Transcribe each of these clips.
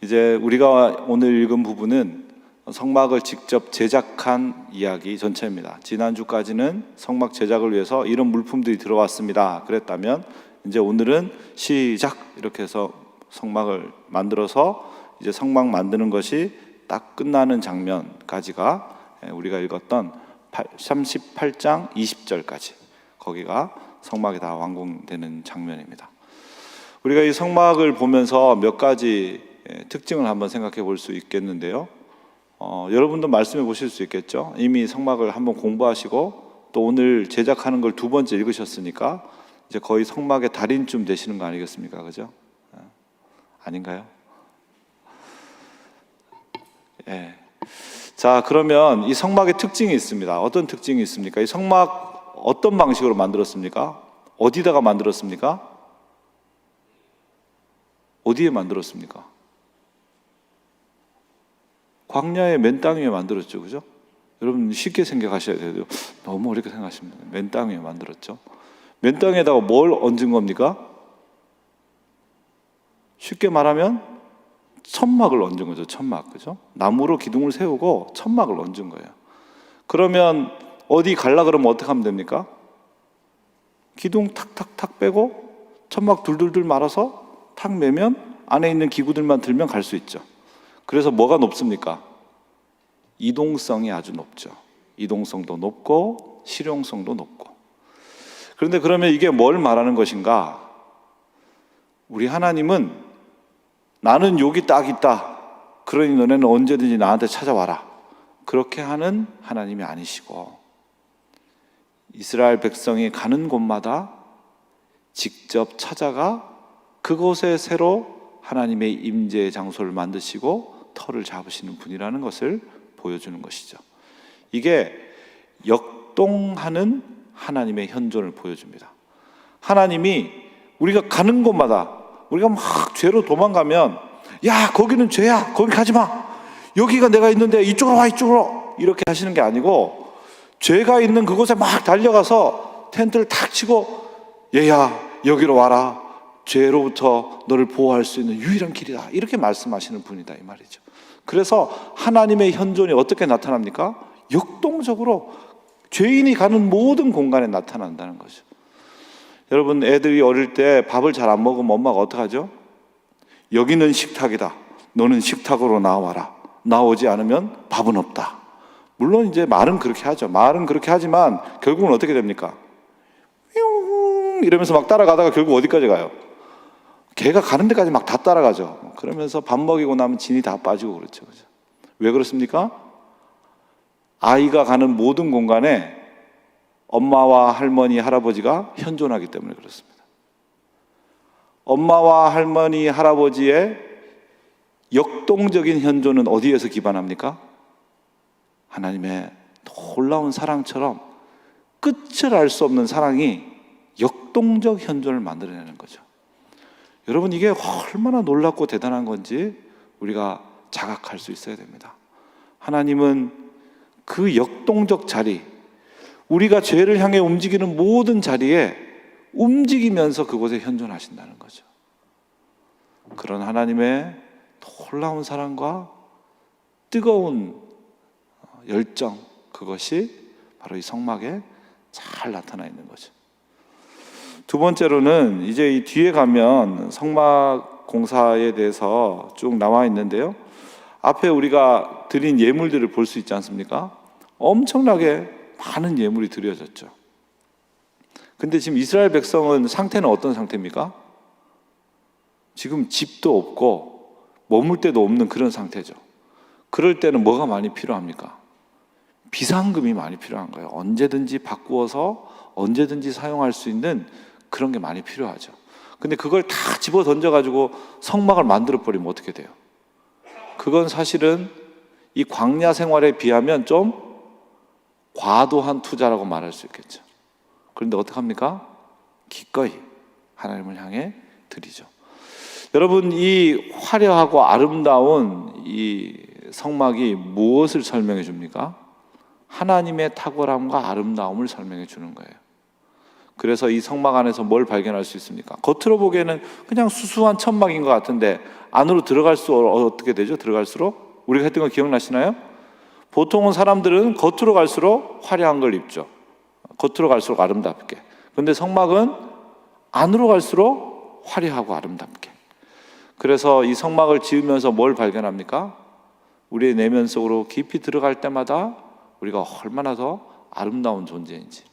이제 우리가 오늘 읽은 부분은 성막을 직접 제작한 이야기 전체입니다. 지난주까지는 성막 제작을 위해서 이런 물품들이 들어왔습니다 그랬다면, 이제 오늘은 시작 이렇게 해서 성막을 만들어서 이제 성막 만드는 것이 딱 끝나는 장면까지가 우리가 읽었던 38장 20절까지, 거기가 성막이 다 완공되는 장면입니다. 우리가 이 성막을 보면서 몇 가지 특징을 한번 생각해 볼 수 있겠는데요. 여러분도 말씀해 보실 수 있겠죠. 이미 성막을 한번 공부하시고 또 오늘 제작하는 걸 두 번째 읽으셨으니까 이제 거의 성막의 달인쯤 되시는 거 아니겠습니까? 그죠? 아닌가요? 예. 자, 그러면 이 성막의 특징이 있습니다. 어떤 특징이 있습니까? 이 성막 어떤 방식으로 만들었습니까? 어디다가 만들었습니까? 어디에 만들었습니까? 광야의 맨 땅 위에 만들었죠, 그죠? 여러분 쉽게 생각하셔야 돼요. 너무 어렵게 생각하십니다. 맨 땅 위에 만들었죠. 맨 땅에다가 뭘 얹은 겁니까? 쉽게 말하면 천막을 얹은 거죠. 천막, 그죠? 나무로 기둥을 세우고 천막을 얹은 거예요. 그러면 어디 갈라 그러면 어떻게 하면 됩니까? 기둥 탁탁탁 빼고 천막 둘둘둘 말아서 탁 매면 안에 있는 기구들만 들면 갈 수 있죠. 그래서 뭐가 높습니까? 이동성이 아주 높죠. 이동성도 높고 실용성도 높고. 그런데 그러면 이게 뭘 말하는 것인가? 우리 하나님은 나는 여기 딱 있다, 그러니 너네는 언제든지 나한테 찾아와라, 그렇게 하는 하나님이 아니시고, 이스라엘 백성이 가는 곳마다 직접 찾아가 그곳에 새로 하나님의 임재의 장소를 만드시고 터를 잡으시는 분이라는 것을 보여주는 것이죠. 이게 역동하는 하나님의 현존을 보여줍니다. 하나님이 우리가 가는 곳마다, 우리가 막 죄로 도망가면 야 거기는 죄야, 거기 가지 마, 여기가 내가 있는데 이쪽으로 와, 이쪽으로, 이렇게 하시는 게 아니고 죄가 있는 그곳에 막 달려가서 텐트를 탁 치고 얘야 여기로 와라, 죄로부터 너를 보호할 수 있는 유일한 길이다, 이렇게 말씀하시는 분이다 이 말이죠. 그래서 하나님의 현존이 어떻게 나타납니까? 역동적으로 죄인이 가는 모든 공간에 나타난다는 거죠. 여러분, 애들이 어릴 때 밥을 잘 안 먹으면 엄마가 어떻게 하죠? 여기는 식탁이다, 너는 식탁으로 나와라, 나오지 않으면 밥은 없다. 물론 이제 말은 그렇게 하죠. 말은 그렇게 하지만 결국은 어떻게 됩니까? 이러면서 막 따라가다가 결국 어디까지 가요? 개가 가는 데까지 막 다 따라가죠. 그러면서 밥 먹이고 나면 진이 다 빠지고 그렇죠. 그죠? 왜 그렇습니까? 아이가 가는 모든 공간에 엄마와 할머니, 할아버지가 현존하기 때문에 그렇습니다. 엄마와 할머니, 할아버지의 역동적인 현존은 어디에서 기반합니까? 하나님의 놀라운 사랑처럼 끝을 알 수 없는 사랑이 역동적 현존을 만들어내는 거죠. 여러분, 이게 얼마나 놀랍고 대단한 건지 우리가 자각할 수 있어야 됩니다. 하나님은 그 역동적 자리, 우리가 죄를 향해 움직이는 모든 자리에 움직이면서 그곳에 현존하신다는 거죠. 그런 하나님의 놀라운 사랑과 뜨거운 열정, 그것이 바로 이 성막에 잘 나타나 있는 거죠. 두 번째로는 이제 이 뒤에 가면 성막 공사에 대해서 쭉 나와 있는데요, 앞에 우리가 드린 예물들을 볼 수 있지 않습니까? 엄청나게 많은 예물이 드려졌죠. 근데 지금 이스라엘 백성은 상태는 어떤 상태입니까? 지금 집도 없고 머물 데도 없는 그런 상태죠. 그럴 때는 뭐가 많이 필요합니까? 비상금이 많이 필요한 거예요. 언제든지 바꾸어서 언제든지 사용할 수 있는 그런 게 많이 필요하죠. 근데 그걸 다 집어 던져가지고 성막을 만들어 버리면 어떻게 돼요? 그건 사실은 이 광야 생활에 비하면 좀 과도한 투자라고 말할 수 있겠죠. 그런데 어떡합니까? 기꺼이 하나님을 향해 드리죠. 여러분, 이 화려하고 아름다운 이 성막이 무엇을 설명해 줍니까? 하나님의 탁월함과 아름다움을 설명해 주는 거예요. 그래서 이 성막 안에서 뭘 발견할 수 있습니까? 겉으로 보기에는 그냥 수수한 천막인 것 같은데 안으로 들어갈수록 어떻게 되죠? 들어갈수록 우리가 했던 거 기억나시나요? 보통은 사람들은 겉으로 갈수록 화려한 걸 입죠. 겉으로 갈수록 아름답게. 그런데 성막은 안으로 갈수록 화려하고 아름답게. 그래서 이 성막을 지으면서 뭘 발견합니까? 우리의 내면 속으로 깊이 들어갈 때마다 우리가 얼마나 더 아름다운 존재인지.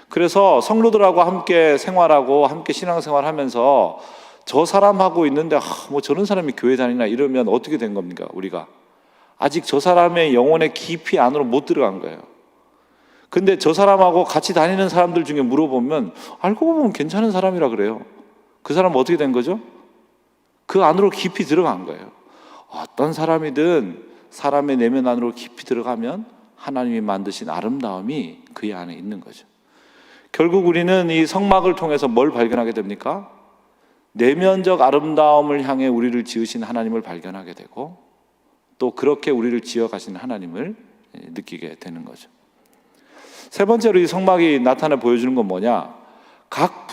그래서 성도들하고 함께 생활하고 함께 신앙생활하면서 저 사람하고 있는데 뭐 저런 사람이 교회 다니나 이러면 어떻게 된 겁니까? 우리가 아직 저 사람의 영혼의 깊이 안으로 못 들어간 거예요. 근데 저 사람하고 같이 다니는 사람들 중에 물어보면 알고 보면 괜찮은 사람이라 그래요. 그 사람은 어떻게 된 거죠? 그 안으로 깊이 들어간 거예요. 어떤 사람이든 사람의 내면 안으로 깊이 들어가면 하나님이 만드신 아름다움이 그 안에 있는 거죠. 결국 우리는 이 성막을 통해서 뭘 발견하게 됩니까? 내면적 아름다움을 향해 우리를 지으신 하나님을 발견하게 되고 또 그렇게 우리를 지어가신 하나님을 느끼게 되는 거죠. 세 번째로 이 성막이 나타내 보여주는 건 뭐냐? 각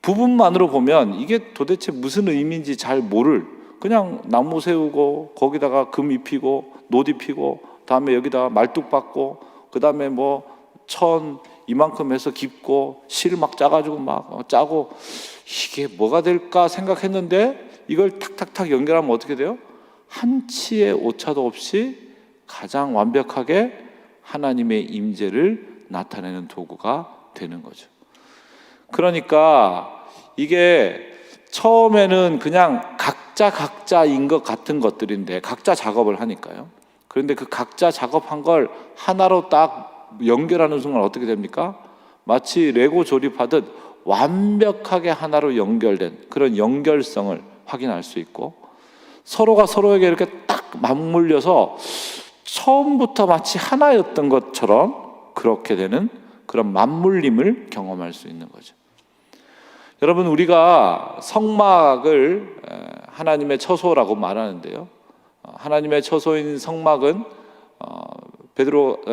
부분만으로 보면 이게 도대체 무슨 의미인지 잘 모를, 그냥 나무 세우고 거기다가 금 입히고 노 입히고 다음에 여기다가 말뚝 박고 그 다음에 뭐 천 이만큼 해서 깁고 실 막 짜가지고 막 짜고 이게 뭐가 될까 생각했는데 이걸 탁탁탁 연결하면 어떻게 돼요? 한치의 오차도 없이 가장 완벽하게 하나님의 임재를 나타내는 도구가 되는 거죠. 그러니까 이게 처음에는 그냥 각자인 것 같은 것들인데 각자 작업을 하니까요. 그런데 그 각자 작업한 걸 하나로 딱 연결하는 순간 어떻게 됩니까? 마치 레고 조립하듯 완벽하게 하나로 연결된 그런 연결성을 확인할 수 있고 서로가 서로에게 이렇게 딱 맞물려서 처음부터 마치 하나였던 것처럼 그렇게 되는 그런 맞물림을 경험할 수 있는 거죠. 여러분, 우리가 성막을 하나님의 처소라고 말하는데요. 하나님의 처소인 성막은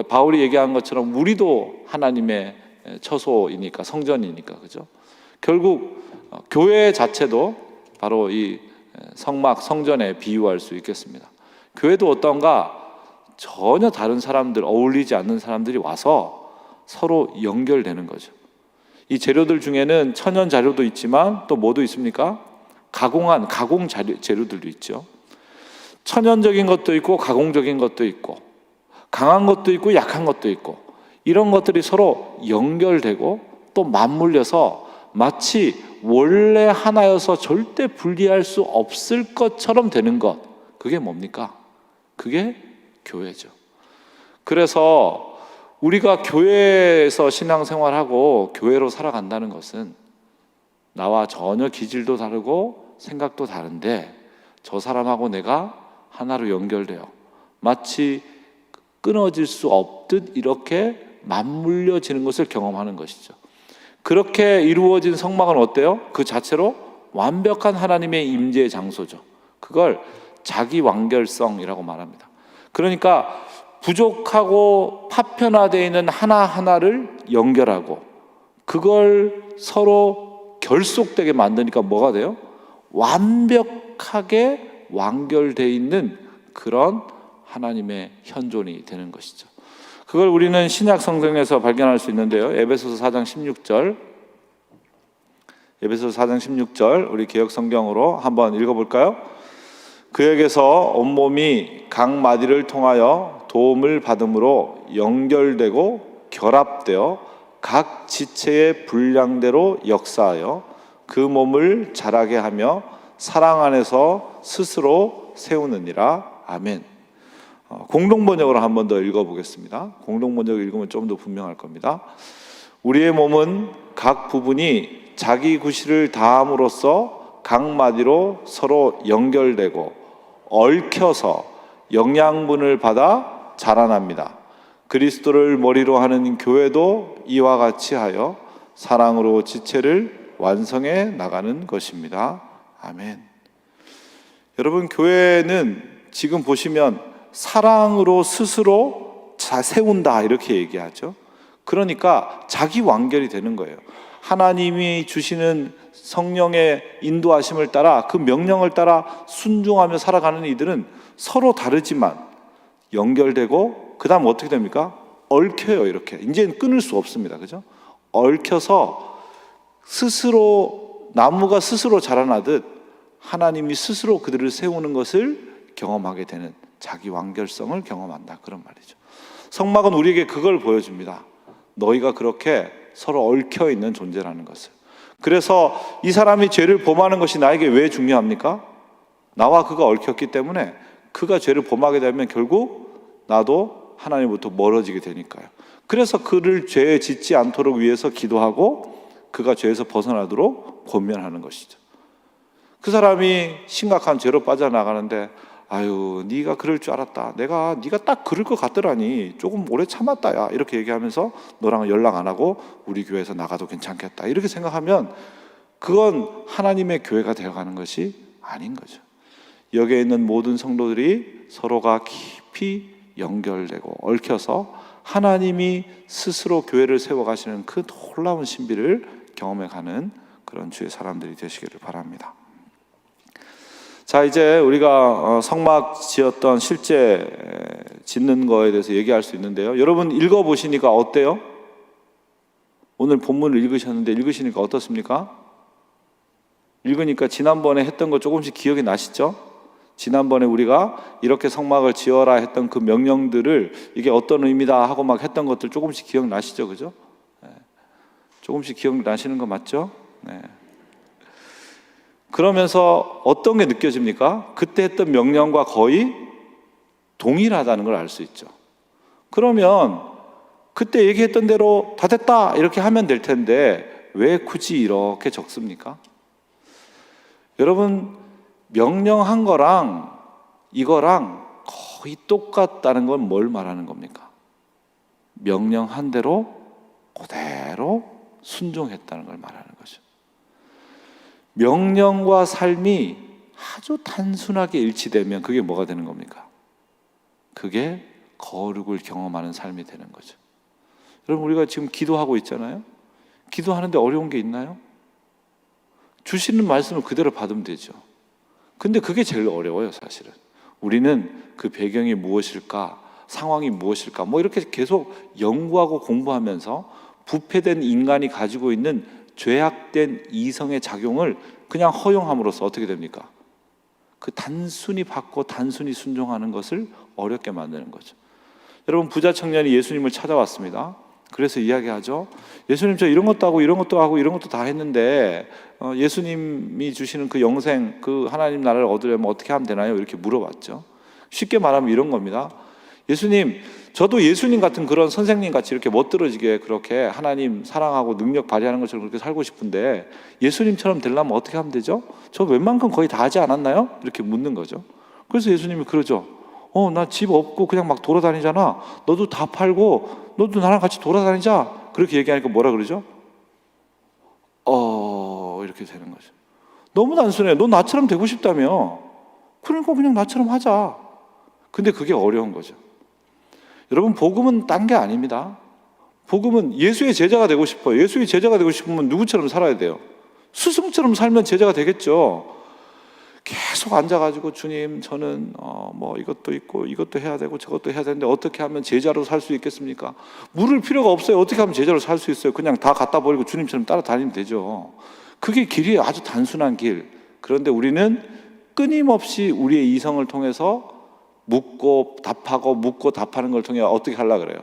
바울이 얘기한 것처럼 우리도 하나님의 처소이니까, 성전이니까, 그죠? 결국 교회 자체도 바로 이 성막, 성전에 비유할 수 있겠습니다. 교회도 어떤가? 전혀 다른 사람들, 어울리지 않는 사람들이 와서 서로 연결되는 거죠. 이 재료들 중에는 천연 자료도 있지만 또 뭐도 있습니까? 가공 재료들도 있죠. 천연적인 것도 있고 가공적인 것도 있고 강한 것도 있고 약한 것도 있고 이런 것들이 서로 연결되고 또 맞물려서 마치 원래 하나여서 절대 분리할 수 없을 것처럼 되는 것, 그게 뭡니까? 그게 교회죠. 그래서 우리가 교회에서 신앙생활하고 교회로 살아간다는 것은 나와 전혀 기질도 다르고 생각도 다른데 저 사람하고 내가 하나로 연결되어 마치 끊어질 수 없듯 이렇게 맞물려지는 것을 경험하는 것이죠. 그렇게 이루어진 성막은 어때요? 그 자체로 완벽한 하나님의 임재의 장소죠. 그걸 자기 완결성이라고 말합니다. 그러니까 부족하고 파편화되어 있는 하나하나를 연결하고 그걸 서로 결속되게 만드니까 뭐가 돼요? 완벽하게 완결되어 있는 그런 하나님의 현존이 되는 것이죠. 그걸 우리는 신약 성경에서 발견할 수 있는데요. 에베소서 4장 16절 우리 개역 성경으로 한번 읽어볼까요? 그에게서 온몸이 각 마디를 통하여 도움을 받음으로 연결되고 결합되어 각 지체의 분량대로 역사하여 그 몸을 자라게 하며 사랑 안에서 스스로 세우느니라. 아멘. 공동번역으로 한 번 더 읽어보겠습니다. 공동번역 읽으면 좀 더 분명할 겁니다. 우리의 몸은 각 부분이 자기 구실을 다함으로써 각 마디로 서로 연결되고 얽혀서 영양분을 받아 자라납니다. 그리스도를 머리로 하는 교회도 이와 같이 하여 사랑으로 지체를 완성해 나가는 것입니다. 아멘. 여러분, 교회는 지금 보시면 사랑으로 스스로 세운다 이렇게 얘기하죠. 그러니까 자기 완결이 되는 거예요. 하나님이 주시는 성령의 인도하심을 따라 그 명령을 따라 순종하며 살아가는 이들은 서로 다르지만 연결되고 그 다음 어떻게 됩니까? 얽혀요. 이렇게 이제는 끊을 수 없습니다. 그죠? 얽혀서 스스로 나무가 스스로 자라나듯 하나님이 스스로 그들을 세우는 것을 경험하게 되는 자기 완결성을 경험한다. 그런 말이죠. 성막은 우리에게 그걸 보여줍니다. 너희가 그렇게 서로 얽혀 있는 존재라는 것을. 그래서 이 사람이 죄를 범하는 것이 나에게 왜 중요합니까? 나와 그가 얽혔기 때문에 그가 죄를 범하게 되면 결국 나도 하나님부터 멀어지게 되니까요. 그래서 그를 죄에 짓지 않도록 위해서 기도하고 그가 죄에서 벗어나도록 권면하는 것이죠. 그 사람이 심각한 죄로 빠져나가는데 아유 네가 그럴 줄 알았다. 네가 딱 그럴 것 같더라니. 조금 오래 참았다 야. 이렇게 얘기하면서 너랑 연락 안 하고 우리 교회에서 나가도 괜찮겠다. 이렇게 생각하면 그건 하나님의 교회가 되어가는 것이 아닌 거죠. 여기에 있는 모든 성도들이 서로가 깊이 연결되고 얽혀서 하나님이 스스로 교회를 세워가시는 그 놀라운 신비를 경험해가는 그런 주의 사람들이 되시기를 바랍니다. 자, 이제 우리가 성막 지었던 실제 짓는 거에 대해서 얘기할 수 있는데요. 여러분 읽어보시니까 어때요? 오늘 본문을 읽으셨는데 읽으시니까 어떻습니까? 읽으니까 지난번에 했던 거 조금씩 기억이 나시죠? 지난번에 우리가 이렇게 성막을 지어라 했던 그 명령들을 이게 어떤 의미다 하고 막 했던 것들 조금씩 기억나시죠? 그죠? 네. 조금씩 기억나시는 거 맞죠? 네. 그러면서 어떤 게 느껴집니까? 그때 했던 명령과 거의 동일하다는 걸 알 수 있죠. 그러면 그때 얘기했던 대로 다 됐다 이렇게 하면 될 텐데 왜 굳이 이렇게 적습니까? 여러분 명령한 거랑 이거랑 거의 똑같다는 건 뭘 말하는 겁니까? 명령한 대로 그대로 순종했다는 걸 말하는 거죠. 명령과 삶이 아주 단순하게 일치되면 그게 뭐가 되는 겁니까? 그게 거룩을 경험하는 삶이 되는 거죠. 여러분 우리가 지금 기도하고 있잖아요. 기도하는데 어려운 게 있나요? 주시는 말씀을 그대로 받으면 되죠. 근데 그게 제일 어려워요, 사실은. 우리는 그 배경이 무엇일까, 상황이 무엇일까, 뭐 이렇게 계속 연구하고 공부하면서 부패된 인간이 가지고 있는 죄악된 이성의 작용을 그냥 허용함으로써 어떻게 됩니까? 그 단순히 받고 단순히 순종하는 것을 어렵게 만드는 거죠. 여러분 부자 청년이 예수님을 찾아왔습니다. 그래서 이야기하죠. 예수님 저 이런 것도 하고 이런 것도 하고 이런 것도 다 했는데 예수님이 주시는 그 영생 그 하나님 나라를 얻으려면 어떻게 하면 되나요? 이렇게 물어봤죠. 쉽게 말하면 이런 겁니다. 예수님 저도 예수님 같은 그런 선생님 같이 이렇게 멋들어지게 그렇게 하나님 사랑하고 능력 발휘하는 것처럼 그렇게 살고 싶은데 예수님처럼 되려면 어떻게 하면 되죠? 저 웬만큼 거의 다 하지 않았나요? 이렇게 묻는 거죠. 그래서 예수님이 그러죠. 나 집 없고 그냥 막 돌아다니잖아. 너도 다 팔고 너도 나랑 같이 돌아다니자. 그렇게 얘기하니까 뭐라 그러죠? 이렇게 되는 거죠. 너무 단순해. 너 나처럼 되고 싶다며. 그러니까 그냥 나처럼 하자. 근데 그게 어려운 거죠. 여러분 복음은 딴 게 아닙니다. 복음은 예수의 제자가 되고 싶어요. 예수의 제자가 되고 싶으면 누구처럼 살아야 돼요? 스승처럼 살면 제자가 되겠죠. 계속 앉아가지고 주님 저는 뭐 이것도 있고 이것도 해야 되고 저것도 해야 되는데 어떻게 하면 제자로 살 수 있겠습니까? 물을 필요가 없어요. 어떻게 하면 제자로 살 수 있어요? 그냥 다 갖다 버리고 주님처럼 따라다니면 되죠. 그게 길이 아주 단순한 길. 그런데 우리는 끊임없이 우리의 이성을 통해서 묻고 답하는 걸 통해 어떻게 하려고 그래요?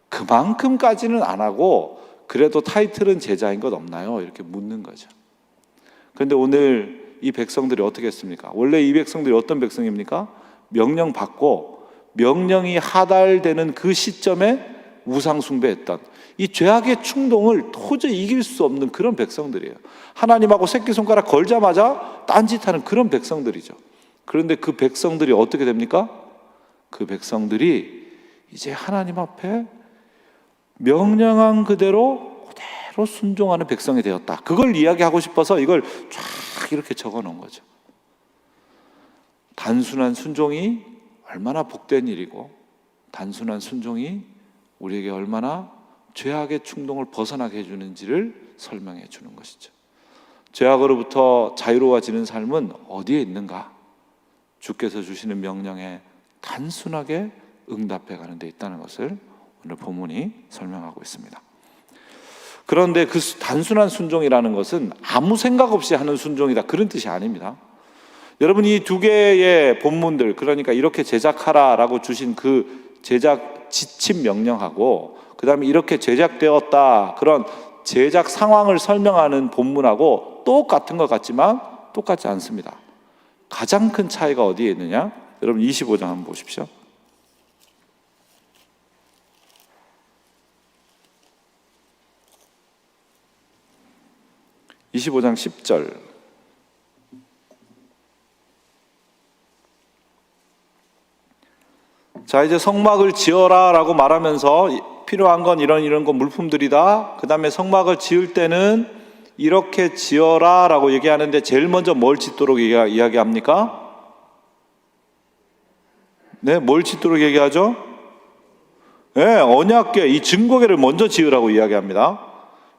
그만큼까지는 안 하고 그래도 타이틀은 제자인 것 없나요? 이렇게 묻는 거죠. 그런데 오늘 이 백성들이 어떻게 했습니까? 원래 이 백성들이 어떤 백성입니까? 명령 받고 명령이 하달되는 그 시점에 우상 숭배했던 이 죄악의 충동을 도저히 이길 수 없는 그런 백성들이에요. 하나님하고 새끼손가락 걸자마자 딴짓하는 그런 백성들이죠. 그런데 그 백성들이 어떻게 됩니까? 그 백성들이 이제 하나님 앞에 명령한 그대로 순종하는 백성이 되었다. 그걸 이야기하고 싶어서 이걸 쫙 이렇게 적어 놓은 거죠. 단순한 순종이 얼마나 복된 일이고 단순한 순종이 우리에게 얼마나 죄악의 충동을 벗어나게 해주는지를 설명해 주는 것이죠. 죄악으로부터 자유로워지는 삶은 어디에 있는가? 주께서 주시는 명령에 단순하게 응답해 가는 데 있다는 것을 오늘 본문이 설명하고 있습니다. 그런데 그 단순한 순종이라는 것은 아무 생각 없이 하는 순종이다, 그런 뜻이 아닙니다. 여러분, 이 두 개의 본문들, 그러니까 이렇게 제작하라라고 주신 그 제작 지침 명령하고 그 다음에 이렇게 제작되었다, 그런 제작 상황을 설명하는 본문하고 똑같은 것 같지만 똑같지 않습니다. 가장 큰 차이가 어디에 있느냐? 여러분 25장 한번 보십시오. 25장 10절. 자, 이제 성막을 지어라 라고 말하면서 필요한 건 이런 거 물품들이다. 그 다음에 성막을 지을 때는 이렇게 지어라 라고 얘기하는데 제일 먼저 뭘 짓도록 이야기합니까? 네, 뭘 짓도록 얘기하죠? 네, 언약궤, 이 증거궤를 먼저 지으라고 이야기합니다.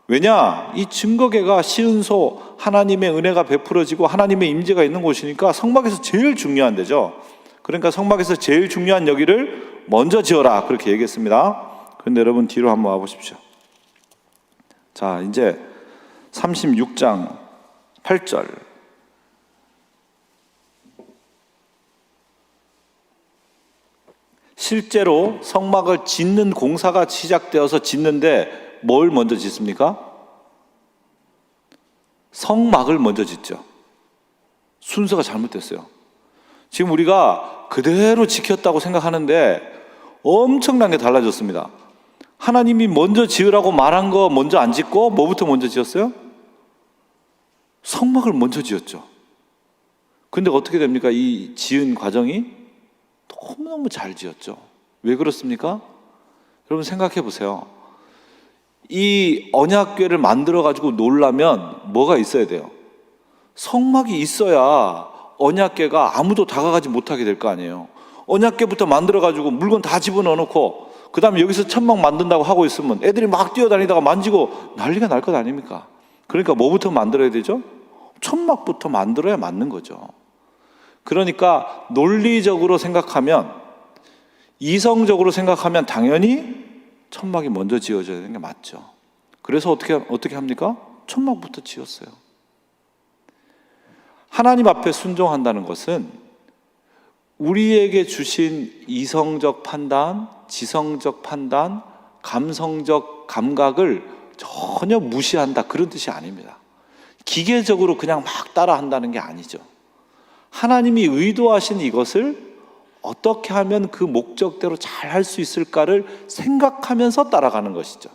왜냐? 이 증거궤가 시은소, 하나님의 은혜가 베풀어지고 하나님의 임재가 있는 곳이니까 성막에서 제일 중요한 데죠. 그러니까 성막에서 제일 중요한 여기를 먼저 지어라, 그렇게 얘기했습니다. 그런데 여러분 뒤로 한번 와보십시오. 자, 이제 36장 8절. 실제로 성막을 짓는 공사가 시작되어서 짓는데 뭘 먼저 짓습니까? 성막을 먼저 짓죠. 순서가 잘못됐어요. 지금 우리가 그대로 지켰다고 생각하는데 엄청나게 달라졌습니다. 하나님이 먼저 지으라고 말한 거 먼저 안 짓고 뭐부터 먼저 지었어요? 성막을 먼저 지었죠. 근데 어떻게 됩니까? 이 지은 과정이 너무너무 잘 지었죠. 왜 그렇습니까? 여러분 생각해 보세요. 이 언약궤를 만들어 가지고 놀라면 뭐가 있어야 돼요? 성막이 있어야 언약궤가 아무도 다가가지 못하게 될 거 아니에요. 언약궤부터 만들어 가지고 물건 다 집어넣어 놓고 그 다음에 여기서 천막 만든다고 하고 있으면 애들이 막 뛰어다니다가 만지고 난리가 날 것 아닙니까? 그러니까 뭐부터 만들어야 되죠? 천막부터 만들어야 맞는 거죠. 그러니까 논리적으로 생각하면, 이성적으로 생각하면 당연히 천막이 먼저 지어져야 되는 게 맞죠. 그래서 어떻게 합니까? 천막부터 지었어요. 하나님 앞에 순종한다는 것은 우리에게 주신 이성적 판단, 지성적 판단, 감성적 감각을 전혀 무시한다, 그런 뜻이 아닙니다. 기계적으로 그냥 막 따라한다는 게 아니죠. 하나님이 의도하신 이것을 어떻게 하면 그 목적대로 잘 할 수 있을까를 생각하면서 따라가는 것이죠.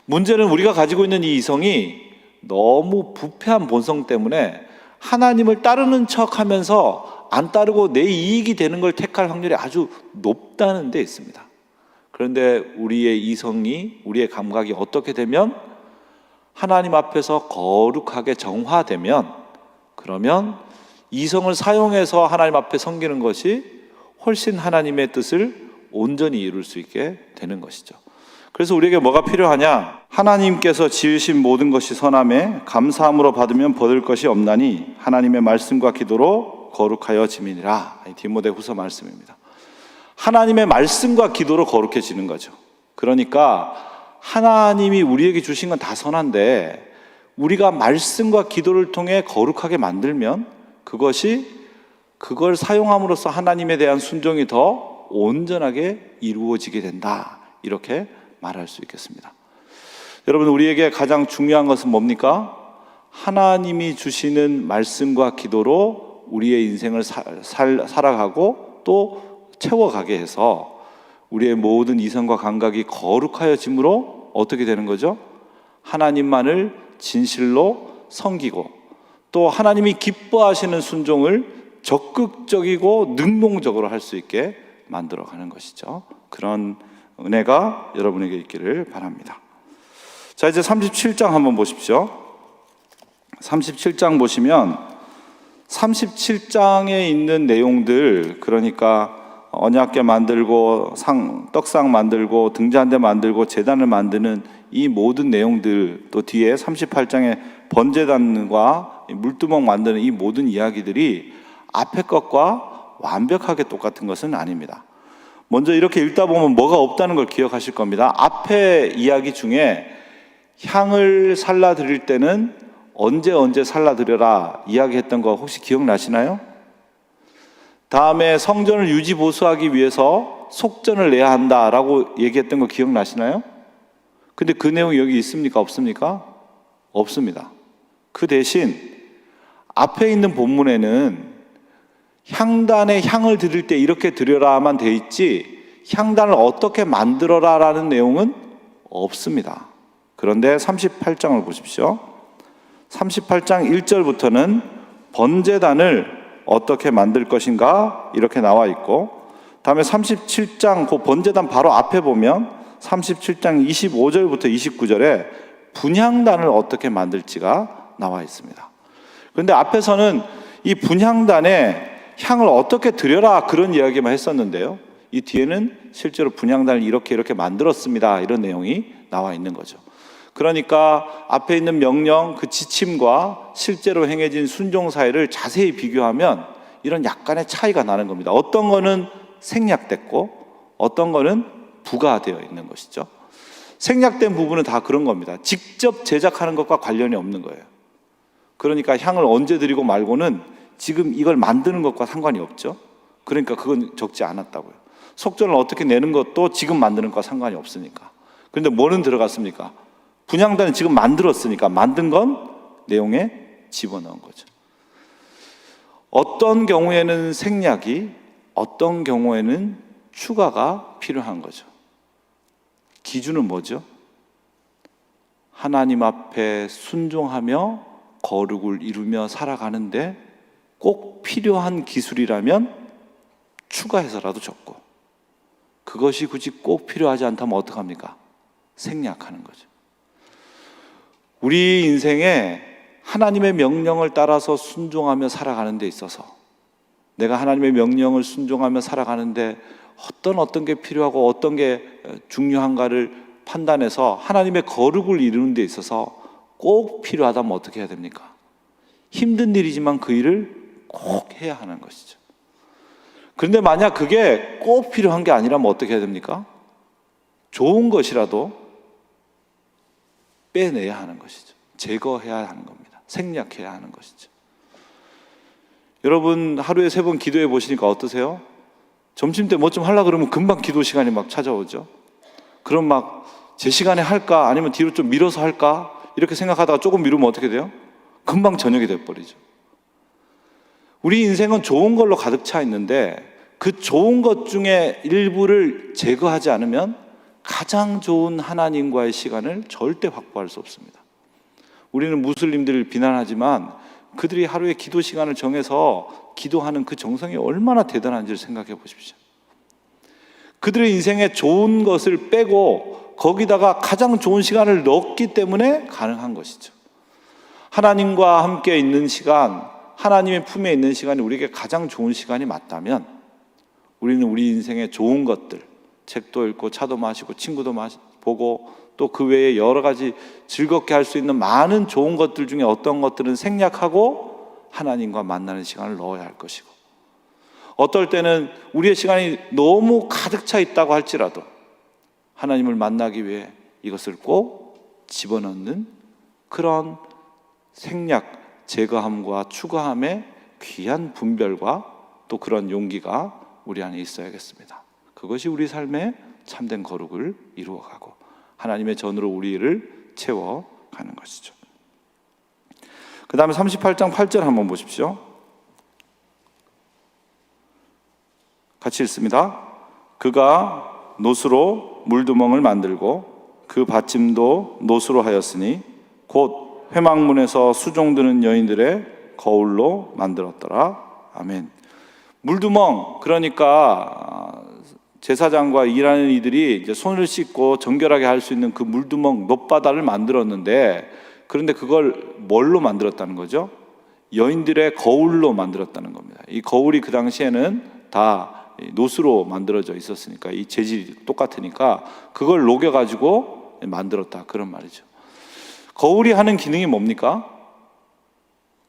문제는 우리가 가지고 있는 이 이성이 너무 부패한 본성 때문에 하나님을 따르는 척하면서 안 따르고 내 이익이 되는 걸 택할 확률이 아주 높다는 데 있습니다. 그런데 우리의 이성이, 우리의 감각이 어떻게 되면 하나님 앞에서 거룩하게 정화되면, 그러면 이성을 사용해서 하나님 앞에 섬기는 것이 훨씬 하나님의 뜻을 온전히 이룰 수 있게 되는 것이죠. 그래서 우리에게 뭐가 필요하냐? 하나님께서 지으신 모든 것이 선함에 감사함으로 받으면 버릴 것이 없나니 하나님의 말씀과 기도로 거룩하여 지미니라. 디모데후서 말씀입니다. 하나님의 말씀과 기도로 거룩해지는 거죠. 그러니까 하나님이 우리에게 주신 건 다 선한데 우리가 말씀과 기도를 통해 거룩하게 만들면 그걸 사용함으로써 하나님에 대한 순종이 더 온전하게 이루어지게 된다, 이렇게 말할 수 있겠습니다. 여러분, 우리에게 가장 중요한 것은 뭡니까? 하나님이 주시는 말씀과 기도로 우리의 인생을 살아가고 또 채워가게 해서 우리의 모든 이성과 감각이 거룩하여짐으로 어떻게 되는 거죠? 하나님만을 진실로 섬기고 또 하나님이 기뻐하시는 순종을 적극적이고 능동적으로 할 수 있게 만들어가는 것이죠. 그런 은혜가 여러분에게 있기를 바랍니다. 자, 이제 37장 한번 보십시오. 37장 보시면 37장에 있는 내용들, 그러니까 언약궤 만들고 떡상 만들고 등잔대 만들고 제단을 만드는 이 모든 내용들, 또 뒤에 38장의 번제단과 물두멍 만드는 이 모든 이야기들이 앞에 것과 완벽하게 똑같은 것은 아닙니다. 먼저 이렇게 읽다 보면 뭐가 없다는 걸 기억하실 겁니다. 앞에 이야기 중에 향을 살라 드릴 때는 언제 살라 드려라 이야기했던 거 혹시 기억나시나요? 다음에 성전을 유지 보수하기 위해서 속전을 내야 한다라고 얘기했던 거 기억나시나요? 근데 그 내용이 여기 있습니까? 없습니까? 없습니다. 그 대신 앞에 있는 본문에는 향단에 향을 드릴 때 이렇게 드려라만 돼 있지 향단을 어떻게 만들어라 라는 내용은 없습니다. 그런데 38장을 보십시오. 38장 1절부터는 번제단을 어떻게 만들 것인가 이렇게 나와 있고, 다음에 37장 그 번제단 바로 앞에 보면 37장 25절부터 29절에 분향단을 어떻게 만들지가 나와 있습니다. 그런데 앞에서는 이 분향단에 향을 어떻게 드려라 그런 이야기만 했었는데요, 이 뒤에는 실제로 분향단을 이렇게 만들었습니다 이런 내용이 나와 있는 거죠. 그러니까 앞에 있는 명령, 그 지침과 실제로 행해진 순종 사이를 자세히 비교하면 이런 약간의 차이가 나는 겁니다. 어떤 거는 생략됐고 어떤 거는 부가되어 있는 것이죠. 생략된 부분은 다 그런 겁니다. 직접 제작하는 것과 관련이 없는 거예요. 그러니까 향을 언제 드리고 말고는 지금 이걸 만드는 것과 상관이 없죠. 그러니까 그건 적지 않았다고요. 속전을 어떻게 내는 것도 지금 만드는 것과 상관이 없으니까. 그런데 뭐는 들어갔습니까? 분향단은 지금 만들었으니까 만든 건 내용에 집어넣은 거죠. 어떤 경우에는 생략이, 어떤 경우에는 추가가 필요한 거죠. 기준은 뭐죠? 하나님 앞에 순종하며 거룩을 이루며 살아가는데 꼭 필요한 기술이라면 추가해서라도 적고, 그것이 굳이 꼭 필요하지 않다면 어떡합니까? 생략하는 거죠. 우리 인생에 하나님의 명령을 따라서 순종하며 살아가는 데 있어서, 내가 하나님의 명령을 순종하며 살아가는데 어떤 게 필요하고 어떤 게 중요한가를 판단해서 하나님의 거룩을 이루는 데 있어서 꼭 필요하다면 어떻게 해야 됩니까? 힘든 일이지만 그 일을 꼭 해야 하는 것이죠. 그런데 만약 그게 꼭 필요한 게 아니라면 어떻게 해야 됩니까? 좋은 것이라도 빼내야 하는 것이죠. 제거해야 하는 겁니다. 생략해야 하는 것이죠. 여러분 하루에 3번 기도해 보시니까 어떠세요? 점심 때 뭐 좀 하려고 그러면 금방 기도 시간이 막 찾아오죠. 그럼 막 제 시간에 할까 아니면 뒤로 좀 밀어서 할까 이렇게 생각하다가 조금 미루면 어떻게 돼요? 금방 저녁이 돼버리죠. 우리 인생은 좋은 걸로 가득 차 있는데 그 좋은 것 중에 일부를 제거하지 않으면 가장 좋은 하나님과의 시간을 절대 확보할 수 없습니다. 우리는 무슬림들을 비난하지만 그들이 하루에 기도 시간을 정해서 기도하는 그 정성이 얼마나 대단한지를 생각해 보십시오. 그들의 인생에 좋은 것을 빼고 거기다가 가장 좋은 시간을 넣었기 때문에 가능한 것이죠. 하나님과 함께 있는 시간, 하나님의 품에 있는 시간이 우리에게 가장 좋은 시간이 맞다면 우리는 우리 인생의 좋은 것들, 책도 읽고 차도 마시고 친구도 보고 또 그 외에 여러 가지 즐겁게 할 수 있는 많은 좋은 것들 중에 어떤 것들은 생략하고 하나님과 만나는 시간을 넣어야 할 것이고, 어떨 때는 우리의 시간이 너무 가득 차 있다고 할지라도 하나님을 만나기 위해 이것을 꼭 집어넣는 그런 생략, 제거함과 추가함의 귀한 분별과 또 그런 용기가 우리 안에 있어야겠습니다. 그것이 우리 삶의 참된 거룩을 이루어가고 하나님의 전으로 우리를 채워가는 것이죠. 그 다음에 38장 8절 한번 보십시오. 같이 읽습니다. 그가 노수로 물두멍을 만들고 그 받침도 노수로 하였으니 곧 회막문에서 수종드는 여인들의 거울로 만들었더라. 아멘. 물두멍, 그러니까 제사장과 일하는 이들이 이제 손을 씻고 정결하게 할 수 있는 그 물두멍 놋바다를 만들었는데, 그런데 그걸 뭘로 만들었다는 거죠? 여인들의 거울로 만들었다는 겁니다. 이 거울이 그 당시에는 다 노수로 만들어져 있었으니까 이 재질이 똑같으니까 그걸 녹여가지고 만들었다 그런 말이죠. 거울이 하는 기능이 뭡니까?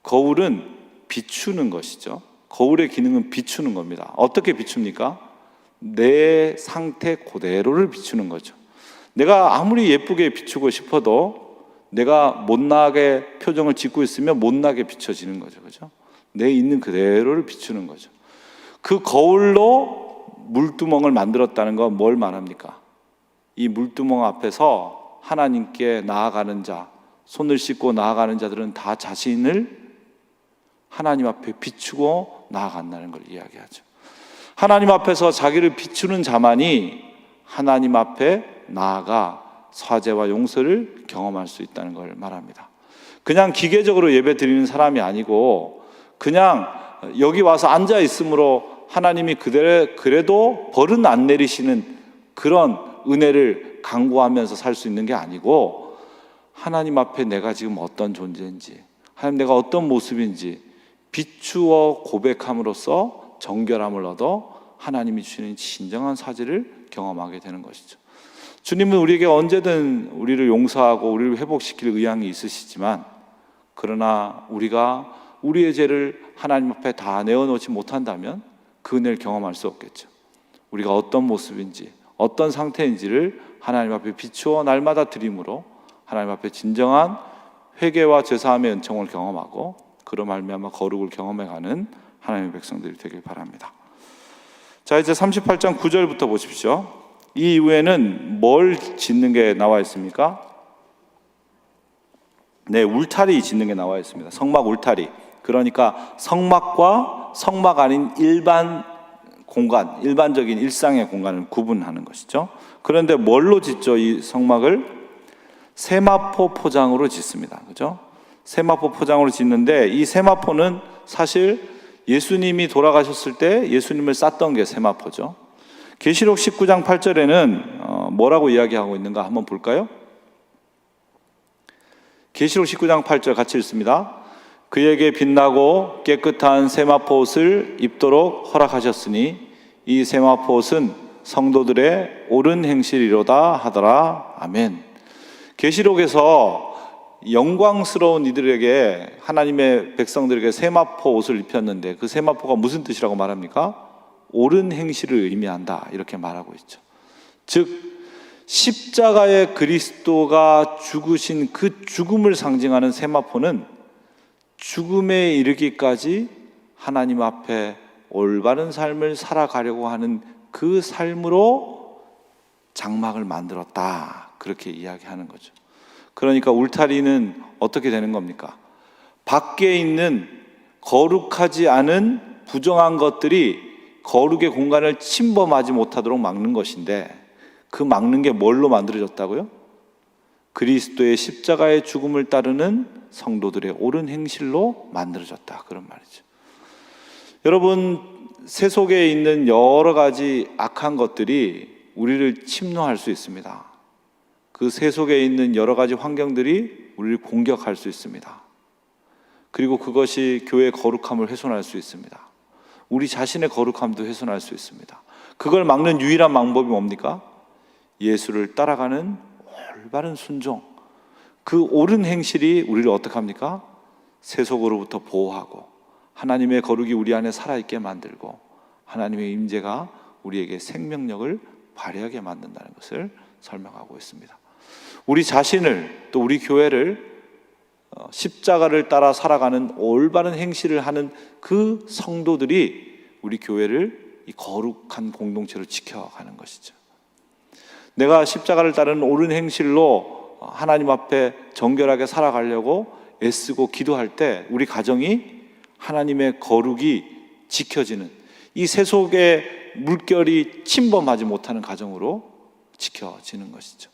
거울은 비추는 것이죠. 거울의 기능은 비추는 겁니다. 어떻게 비춥니까? 내 상태 그대로를 비추는 거죠. 내가 아무리 예쁘게 비추고 싶어도 내가 못나게 표정을 짓고 있으면 못나게 비춰지는 거죠. 그죠? 내 있는 그대로를 비추는 거죠. 그 거울로 물두멍을 만들었다는 건 뭘 말합니까? 이 물두멍 앞에서 하나님께 나아가는 자, 손을 씻고 나아가는 자들은 다 자신을 하나님 앞에 비추고 나아간다는 걸 이야기하죠. 하나님 앞에서 자기를 비추는 자만이 하나님 앞에 나아가 사죄와 용서를 경험할 수 있다는 걸 말합니다. 그냥 기계적으로 예배 드리는 사람이 아니고 그냥 여기 와서 앉아 있으므로 하나님이 그래도 벌은 안 내리시는 그런 은혜를 강구하면서 살 수 있는 게 아니고 하나님 앞에 내가 지금 어떤 존재인지, 하나님 내가 어떤 모습인지 비추어 고백함으로써 정결함을 얻어 하나님이 주시는 진정한 사죄를 경험하게 되는 것이죠. 주님은 우리에게 언제든 우리를 용서하고 우리를 회복시킬 의향이 있으시지만 그러나 우리가 우리의 죄를 하나님 앞에 다 내어놓지 못한다면 그 은혜를 경험할 수 없겠죠. 우리가 어떤 모습인지 어떤 상태인지를 하나님 앞에 비추어 날마다 드림으로 하나님 앞에 진정한 회개와 죄사함의 은총을 경험하고 그로 말미암아 거룩을 경험해가는 하나님의 백성들이 되길 바랍니다. 자, 이제 38장 9절부터 보십시오. 이 이후에는 뭘 짓는 게 나와 있습니까? 네, 울타리 짓는 게 나와 있습니다. 성막 울타리. 그러니까 성막과 성막 아닌 일반 공간, 일반적인 일상의 공간을 구분하는 것이죠. 그런데 뭘로 짓죠? 이 성막을 세마포 포장으로 짓습니다. 그죠? 세마포 포장으로 짓는데 이 세마포는 사실 예수님이 돌아가셨을 때 예수님을 쌌던 게 세마포죠. 계시록 19장 8절에는 뭐라고 이야기하고 있는가 한번 볼까요? 계시록 19장 8절 같이 읽습니다. 그에게 빛나고 깨끗한 세마포 옷을 입도록 허락하셨으니 이 세마포 옷은 성도들의 옳은 행실이로다 하더라. 아멘. 계시록에서 영광스러운 이들에게 하나님의 백성들에게 세마포 옷을 입혔는데 그 세마포가 무슨 뜻이라고 말합니까? 옳은 행실을 의미한다 이렇게 말하고 있죠. 즉 십자가의 그리스도가 죽으신 그 죽음을 상징하는 세마포는 죽음에 이르기까지 하나님 앞에 올바른 삶을 살아가려고 하는 그 삶으로 장막을 만들었다 그렇게 이야기하는 거죠. 그러니까 울타리는 어떻게 되는 겁니까? 밖에 있는 거룩하지 않은 부정한 것들이 거룩의 공간을 침범하지 못하도록 막는 것인데 그 막는 게 뭘로 만들어졌다고요? 그리스도의 십자가의 죽음을 따르는 성도들의 옳은 행실로 만들어졌다 그런 말이죠. 여러분, 세속에 있는 여러 가지 악한 것들이 우리를 침노할 수 있습니다. 그 세속에 있는 여러 가지 환경들이 우리를 공격할 수 있습니다. 그리고 그것이 교회의 거룩함을 훼손할 수 있습니다. 우리 자신의 거룩함도 훼손할 수 있습니다. 그걸 막는 유일한 방법이 뭡니까? 예수를 따라가는 올바른 순종, 그 옳은 행실이 우리를 어떻게 합니까? 세속으로부터 보호하고 하나님의 거룩이 우리 안에 살아있게 만들고 하나님의 임재가 우리에게 생명력을 발휘하게 만든다는 것을 설명하고 있습니다. 우리 자신을 또 우리 교회를 십자가를 따라 살아가는 올바른 행실을 하는 그 성도들이 우리 교회를 이 거룩한 공동체로 지켜가는 것이죠. 내가 십자가를 따르는 옳은 행실로 하나님 앞에 정결하게 살아가려고 애쓰고 기도할 때 우리 가정이 하나님의 거룩이 지켜지는 이 세속의 물결이 침범하지 못하는 가정으로 지켜지는 것이죠.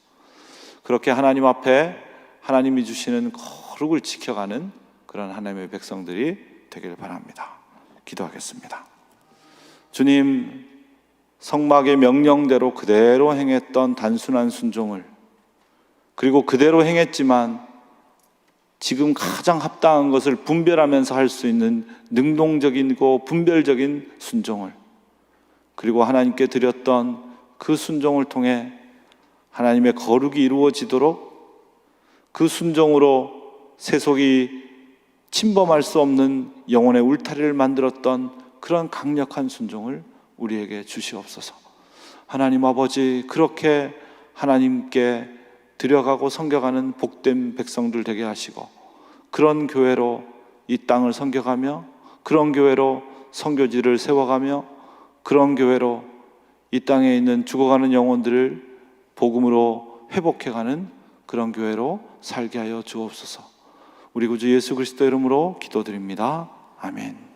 그렇게 하나님 앞에 하나님이 주시는 거룩을 지켜가는 그런 하나님의 백성들이 되길 바랍니다. 기도하겠습니다. 주님, 성막의 명령대로 그대로 행했던 단순한 순종을 그리고 그대로 행했지만 지금 가장 합당한 것을 분별하면서 할 수 있는 능동적이고 분별적인 순종을 그리고 하나님께 드렸던 그 순종을 통해 하나님의 거룩이 이루어지도록 그 순종으로 세속이 침범할 수 없는 영혼의 울타리를 만들었던 그런 강력한 순종을 우리에게 주시옵소서. 하나님 아버지, 그렇게 하나님께 드려가고 섬겨가는 복된 백성들 되게 하시고, 그런 교회로 이 땅을 섬겨가며, 그런 교회로 선교지를 세워가며, 그런 교회로 이 땅에 있는 죽어가는 영혼들을 복음으로 회복해가는 그런 교회로 살게 하여 주옵소서. 우리 구주 예수 그리스도 이름으로 기도드립니다. 아멘.